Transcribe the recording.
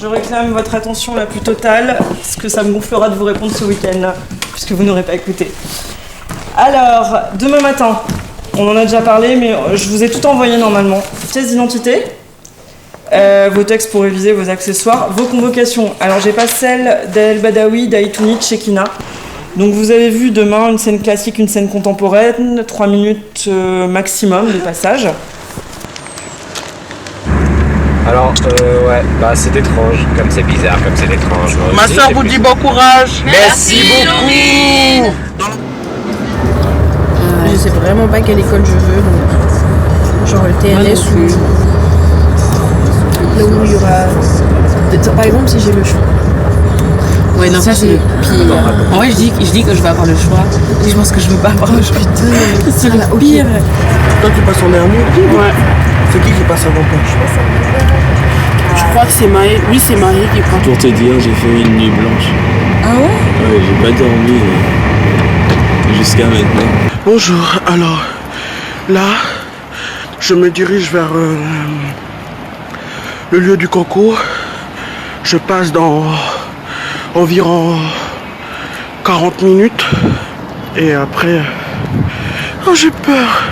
je réclame votre attention la plus totale, parce que ça me gonflera de vous répondre ce week-end, puisque vous n'aurez pas écouté. Alors, demain matin, on en a déjà parlé, mais je vous ai tout envoyé normalement. Pièce d'identité, vos textes pour réviser, vos accessoires, vos convocations. Alors, j'ai pas celle d'El Badawi, d'Aïtouni, de Shekina. Donc, vous avez vu demain une scène classique, une scène contemporaine, 3 minutes maximum de passage. Alors, ouais, bah c'est étrange, comme c'est bizarre, comme c'est étrange. Ma soeur vous dit bon courage. Merci beaucoup. Je sais vraiment pas quelle école je veux, donc genre le TNS ou là où il y aura... Par exemple, si j'ai le choix. Ouais, non, Ça, c'est... Puis, en vrai, je dis que je vais avoir le choix. Et je pense que je veux pas avoir le choix. putain, C'est le pire. Toi tu passes en dernier. Ouais. C'est qui passe avant toi? Je crois que c'est Maë. Oui, c'est Maë qui prend. Pour te dire, j'ai fait une nuit blanche. Ah ouais? Ouais, j'ai pas dormi jusqu'à maintenant. Bonjour, alors là, je me dirige vers le lieu du concours. Je passe dans environ 40 minutes et après, oh j'ai peur.